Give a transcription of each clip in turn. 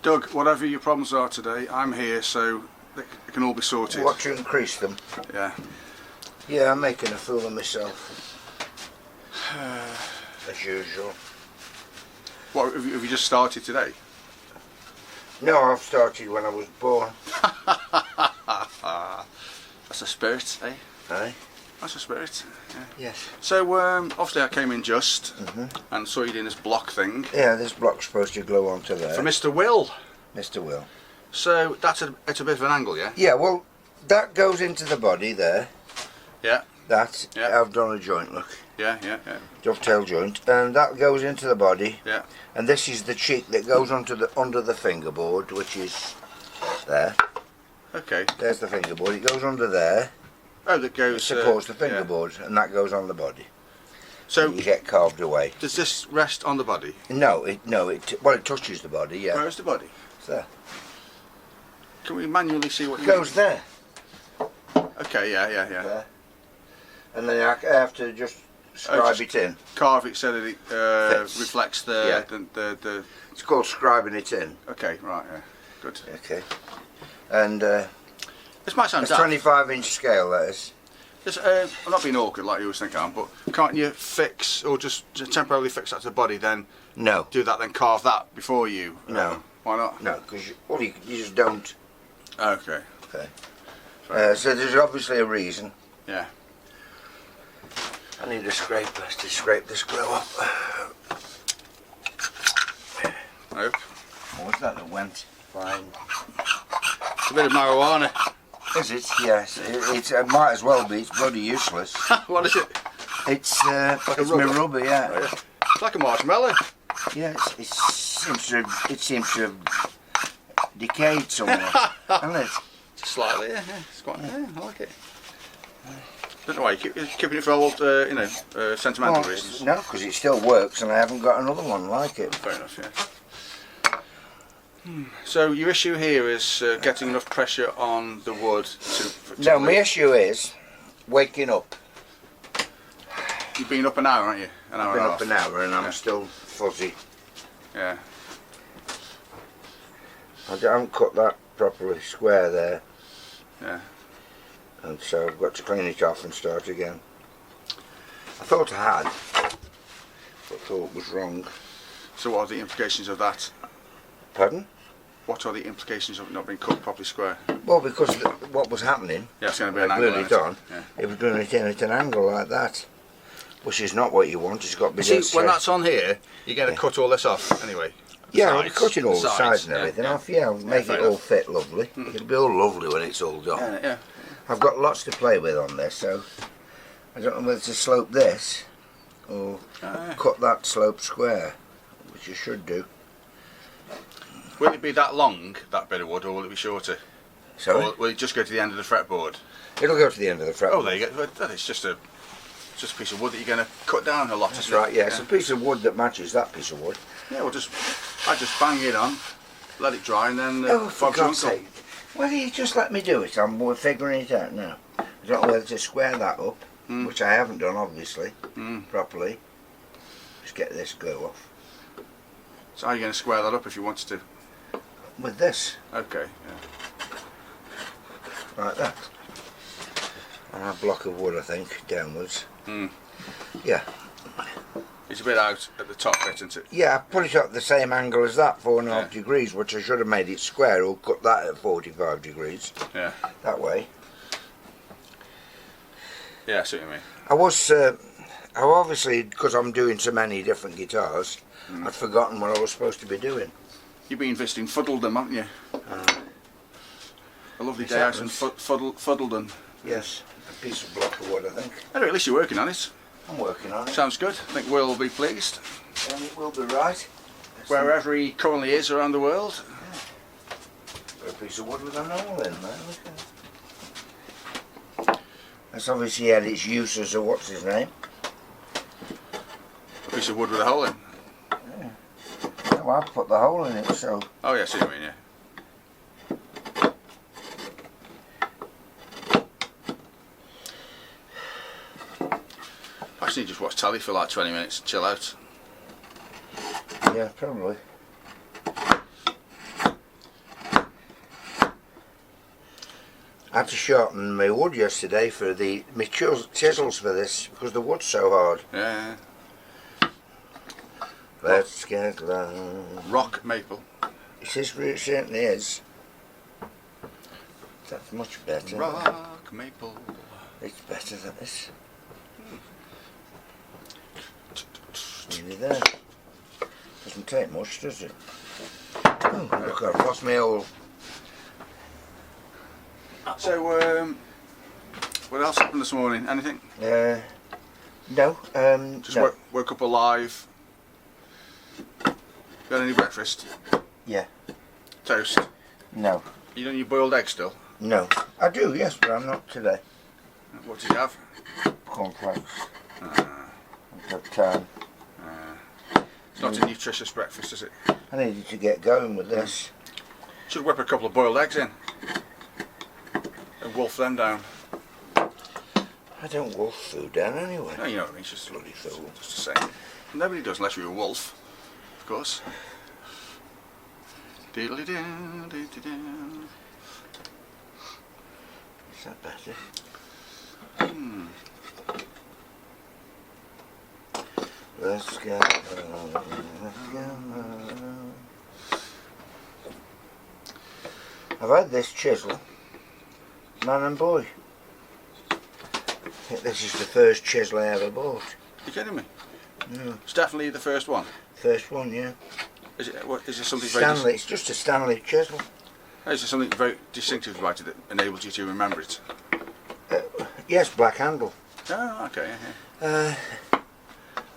Doug, whatever your problems are today, I'm here so they can all be sorted. What to increase them? Yeah. Yeah, I'm making a fool of myself. As usual. What, have you just started today? No, I've started when I was born. That's a spirit, eh? Aye. That's a spirit. Yeah. Yes. So obviously I came in just and saw you doing this block thing. Yeah, this block's supposed to glow onto there. For Mr. Will. Mr. Will. So that's it's a bit of an angle, yeah? Yeah, well, that goes into the body there. Yeah. That, yeah. I've done a joint, look. Yeah, yeah, yeah. Dovetail joint. And that goes into the body. Yeah. And this is the cheek that goes onto the under the fingerboard, which is there. Okay. There's the fingerboard. It goes under there. Oh, that goes... It supports the fingerboard, and that goes on the body. So you get carved away. Does this rest on the body? No, well, it touches the body, yeah. Where's the body? It's there. Can we manually see what it goes there. Okay, yeah. There. And then I have to just scribe it in. Carve it so that it reflects the, the... It's called scribing it in. Okay, right, yeah. Good. Okay. And this might sound it's 25-inch scale, that is. I'm not being awkward like you always think I am, but can't you fix, or just temporarily fix that to the body, then no. Do that, then carve that before you? No. Why not? No, because you just don't. Okay. Okay. So there's obviously a reason. Yeah. I need a scraper to scrape this glue up. Nope. What was that went? Fine. It's a bit of marijuana. Is it? Yes. It might as well be. It's bloody useless. What is it? It's like a rubber. Rubber, yeah. Oh, yeah. It's like a marshmallow. Yeah, it seems to have decayed somewhere, hasn't it? Slightly, yeah. It's quite. Yeah, I like it. Don't know why you're keeping it for old, sentimental reasons. No, because it still works, and I haven't got another one like it. Fair enough, yeah. So your issue here is getting enough pressure on the wood to no, my issue is waking up. You've been up an hour, haven't you? I've been up an hour, and I'm still fuzzy. Yeah. I haven't cut that properly square there. Yeah. And so I've got to clean it off and start again. I thought I had, but thought was wrong. So what are the implications of that? Pardon? What are the implications of it not being cut properly square? Well, because what was happening, it's going to be an angle. It was doing it in at an angle like that, which is not what you want. It's got to be. See, when that's on here, you're going to cut all this off anyway. Yeah, I'll be cutting all the sides and everything off. Yeah, I'll make it all fit lovely. It'll be all lovely when it's all done. Yeah. I've got lots to play with on this, so I don't know whether to slope this or cut that slope square, which you should do. Will it be that long, that bit of wood, or will it be shorter? Sorry? Or will it just go to the end of the fretboard? It'll go to the end of the fretboard. Oh, there you go. That is just a piece of wood that you're going to cut down a lot. That's right, yeah. It's a piece of wood that matches that piece of wood. Yeah, I just bang it on, let it dry, and then for God's sake. Well, you just let me do it. I'm figuring it out now. I don't know whether to square that up, which I haven't done, obviously, properly. Just get this glue off. So how are you going to square that up if you wanted to? With this. Okay, yeah. Like that. And a block of wood, I think, downwards. Mm. Yeah. It's a bit out at the top bit, isn't it? Yeah, I put it at the same angle as that, 4.5 degrees, which I should have made it square or cut that at 45 degrees. Yeah. That way. Yeah, I see what you mean. I obviously, because I'm doing so many different guitars, I'd forgotten what I was supposed to be doing. You've been visiting Fuddledom, haven't you? A lovely day out in Fuddledom. Yes, a piece of block of wood, I think. Anyway, at least you're working on it. I'm working on it. Sounds good. I think Will be pleased. And it will be right. Wherever he currently is around the world. Yeah. Got a piece of wood with a hole in there. Look at it. That's obviously had its use as a what's his name. A piece of wood with a hole in. Yeah. No, I've put the hole in it, so. Oh yeah, I see what you mean, yeah. I just need to just watch telly for like 20 minutes and chill out. Yeah, probably. I had to sharpen my wood yesterday for my chisels for this because the wood's so hard. Yeah. Let's get low. Rock maple. It certainly is. That's much better. Rock maple. It's better than this. Nearly there. Doesn't take much, does it? Oh, look, I've lost my old. So, what else happened this morning? Anything? No. Just no. woke up alive. Got any breakfast? Yeah. Toast? No. You done your boiled egg still? No. I do, yes, but I'm not today. What did you have? Cornflakes. At time. It's not a nutritious breakfast, is it? I needed to get going with this. Should whip a couple of boiled eggs in and wolf them down. I don't wolf food down anyway. No, you know what I mean. It's just bloody fool. Just the same. Nobody does unless you're a wolf, of course. Diddly doo, diddly doo. Is that better? Let's go. I've had this chisel, man and boy. I think this is the first chisel I ever bought. You kidding me? No. It's definitely the first one. First one, yeah. Is it? What is it? Something Stanley. very? It's just a Stanley chisel. Is there something very distinctive about it that enables you to remember it? Yes, black handle. Oh, okay. Yeah.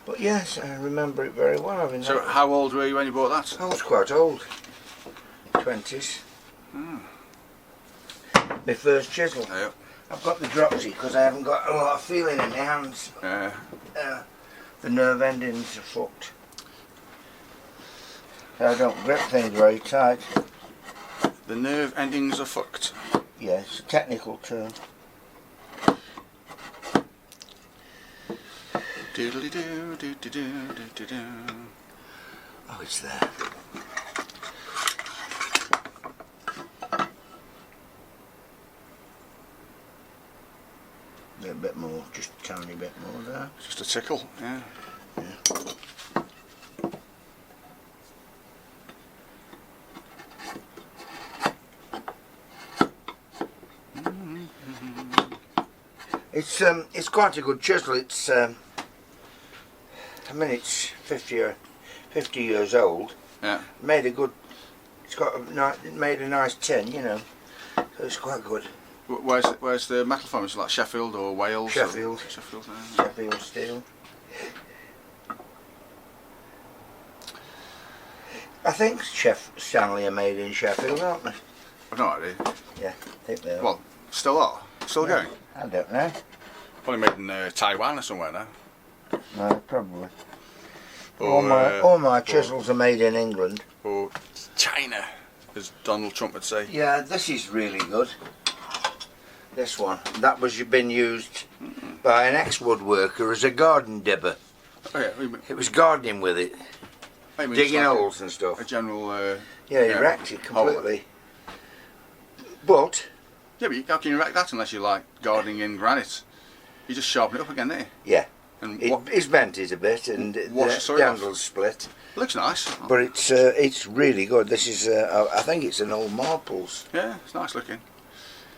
But yes, I remember it very well. So, how old were you when you bought that? I was quite old. 20s. My first chisel. Yeah. I've got the dropsy because I haven't got a lot of feeling in my hands. Yeah. The nerve endings are fucked. So I don't grip things very tight. The nerve endings are fucked. Yeah, it's a technical term. Doodly doo, doo doo doo doo doo. Oh, it's there. A bit more, just a tiny bit more there. Just a tickle, yeah. It's quite a good chisel. It's I mean it's 50 years old. Yeah. Made a good. It's got made a nice tin, you know. So it's quite good. Where's the metal from? Is it like Sheffield or Wales? Sheffield. Or Sheffield. Sheffield steel. I think Stanley are made in Sheffield, aren't they? I've no idea. Yeah, I think they are. Well, still are. Still going. I don't know. Probably made in Taiwan or somewhere now. No, probably. Or, all my chisels are made in England. Or China, as Donald Trump would say. Yeah, this is really good. This one. That was been used by an ex-woodworker as a garden dibber. Oh yeah. It was gardening with it. Digging like holes and stuff. A general... yeah, he wrecked it completely. But... Yeah, but how can you wreck that unless you like gardening in granite? You just sharpen it up again, don't you? Yeah. And It's bent it a bit and the handle's split. It looks nice. But it's really good. This is, I think it's an old Marples. Yeah, it's nice looking.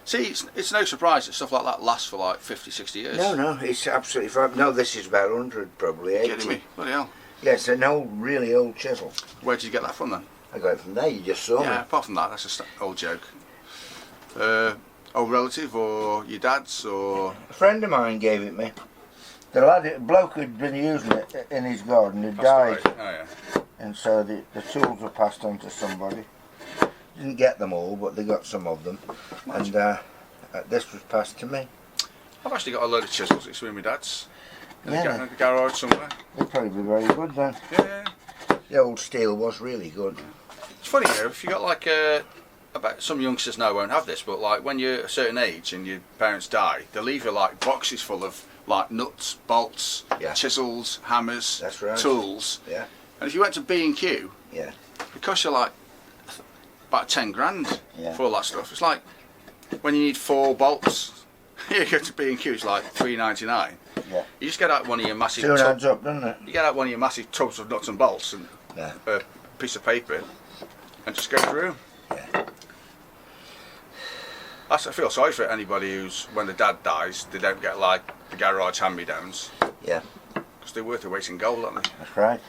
See, it's no surprise that stuff like that lasts for like 50, 60 years. No, it's absolutely fine. No, this is about 100 probably, 80. Kidding me? Bloody hell. Yeah, it's an old, really old chisel. Where did you get that from then? I got it from there, you just saw me. Yeah, apart from that, that's just an old joke. Old relative or your dad's or... A friend of mine gave it me. The bloke who'd been using it in his garden had died. Oh yeah. And so the tools were passed on to somebody. Didn't get them all, but they got some of them. And this was passed to me. I've actually got a load of chisels. It's with my dad's. In Yeah. the garage somewhere. They'd probably be very good then. Yeah. The old steel was really good. It's funny, you know, if you got like about some youngsters now won't have this, but like when you're a certain age and your parents die, they leave you like boxes full of like nuts, bolts, chisels, hammers, That's right. tools. Yeah. And if you went to B&Q, Yeah. it costs you like about 10 grand Yeah. for all that stuff. It's like when you need 4 bolts, you go to B&Q, it's like £3.99. Yeah. You just get out one of your massive Soon adds up, doesn't it? You get out one of your massive tubs of nuts and bolts and a piece of paper and just go through. Yeah. I feel sorry for anybody who's, when the dad dies, they don't get like the garage hand-me-downs. Yeah. Because they're worth their weight in gold, aren't they? That's right.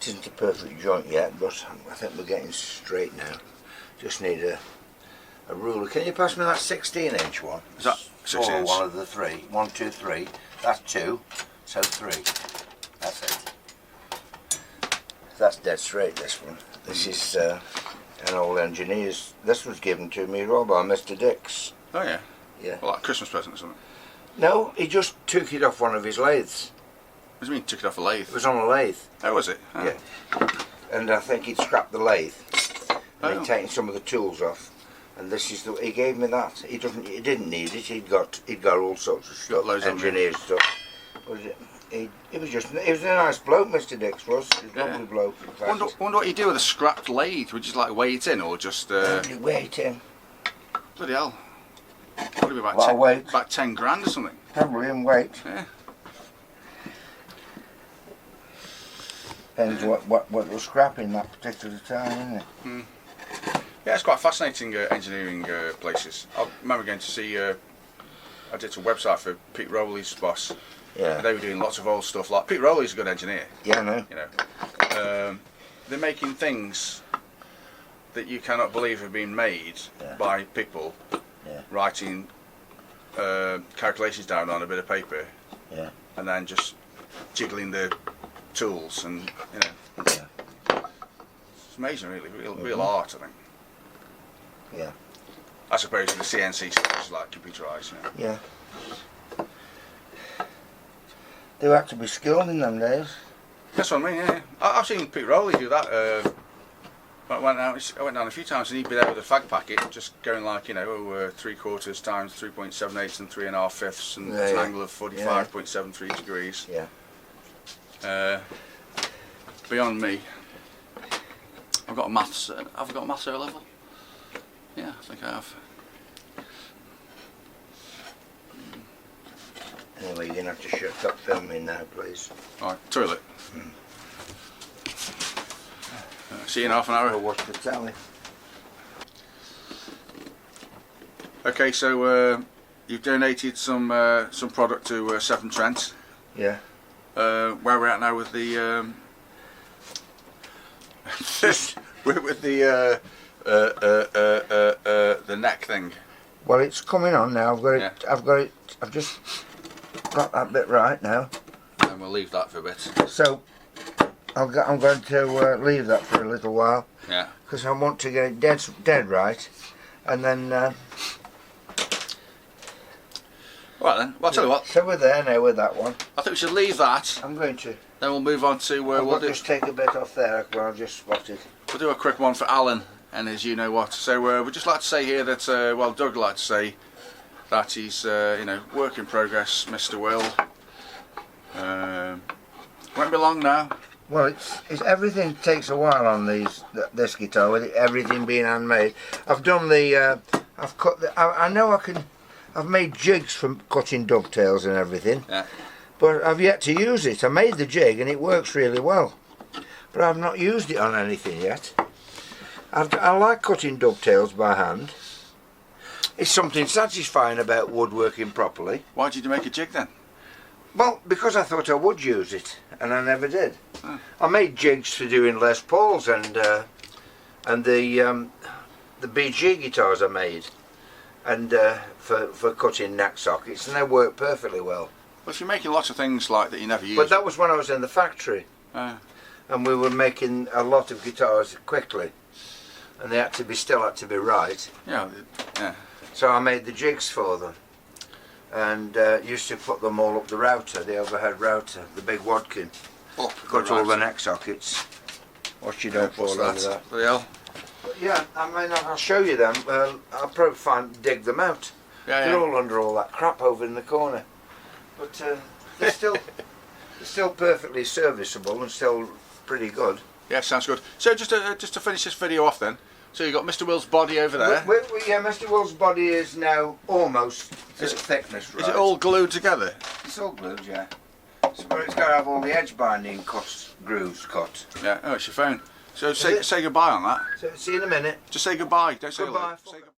It isn't a perfect joint yet, but I think we're getting straight now. Just need a ruler. Can you pass me that 16-inch one? Is that 16 inch? One of the 3. 1, 2, 3. That's 2, so 3. That's it. That's dead straight, this one. This is an old engineer's. This was given to me as well by Mr. Dix. Oh yeah? Yeah. Well, like a Christmas present or something? No, he just took it off one of his lathes. What do you mean, took it off a lathe? It was on a lathe. Oh, was it? Oh. Yeah. And I think he'd scrapped the lathe. And Oh. he'd taken some of the tools off. And this is the. He gave me that. He didn't need it. He'd got all sorts of stuff. Loads of engineer stuff. Was it? He was a nice bloke, Mr. Dix was. He was a lovely bloke. In fact. Wonder what you do with a scrapped lathe. Would you just like weigh it in or just Weight in. bloody hell? Would it be Lot of weight. about 10 grand or something? Probably in weight. Yeah. Depends what was scrapping that particular time, isn't it? Yeah, it's quite fascinating engineering places. I remember going to see. I did a website for Pete Rowley's boss. Yeah. And they were doing lots of old stuff. Like Pete Rowley's a good engineer. Yeah, I know. You know, they're making things that you cannot believe have been made by people writing calculations down on a bit of paper, and then just jiggling the tools, and you know, it's amazing, really, real art, I think. Yeah. I suppose the CNC stuff is like computerised. You know? Yeah. They had to be skilled in them days. That's what I mean. Yeah, I've seen Pete Rowley do that. I went down a few times, and he'd be there with a fag packet, just going like 3/4 times 3.78 and 3.5 and an angle of 45.73 degrees. Yeah. Beyond me. I've got a maths. I've got a maths O level. Yeah, I think I have. Anyway, you're going to have to stop filming now, please. Alright, toilet. See you in half an hour. I'll watch the telly. Okay, so you've donated some product to Severn Trent. Yeah. Where we're at now with the with the neck thing. Well, it's coming on now. I've just got that bit right now. And we'll leave that for a bit. So I'm going to leave that for a little while. Yeah. Because I want to get it dead right, and then. Right then. Well, I'll tell you what. So we're there now with that one. I think we should leave that. I'm going to. Then we'll move on to I'll just take a bit off there. I'll just spot it. We'll do a quick one for Alan and his you know what. So we'd just like to say here that Doug would like to say that he's work in progress, Mr. Will. Won't be long now. Well, it's everything takes a while on this guitar with everything being handmade. I've done I've cut I know I can. I've made jigs from cutting dovetails and everything. Yeah. But I've yet to use it. I made the jig and it works really well. But I've not used it on anything yet. I like cutting dovetails by hand. It's something satisfying about woodworking properly. Why did you make a jig then? Well, because I thought I would use it, and I never did. Oh. I made jigs for doing Les Pauls and the BG guitars I made, and for cutting neck sockets, and they work perfectly well. Well, if you're making lots of things like that you never use. But that was when I was in the factory, and we were making a lot of guitars quickly, and they still had to be right. Yeah. So I made the jigs for them, and used to put them all up the router, the overhead router, the big wadkin. Cut all the neck sockets. What you don't fall over that. Bloody hell. Yeah, I mean, I'll show you them. I'll probably dig them out. Yeah, They're yeah. all under all that crap over in the corner. But they're still perfectly serviceable and still pretty good. Yeah, sounds good. So just to finish this video off then. So you've got Mr. Will's body over there. Yeah, Mr. Will's body is now almost to thickness, right? Is it all glued together? It's all glued, yeah. So, but it's got to have all the edge binding grooves cut. Yeah. Oh, it's your phone. So say goodbye on that. So, see you in a minute. Just say goodbye. Don't say Goodbye. hello. Say goodbye.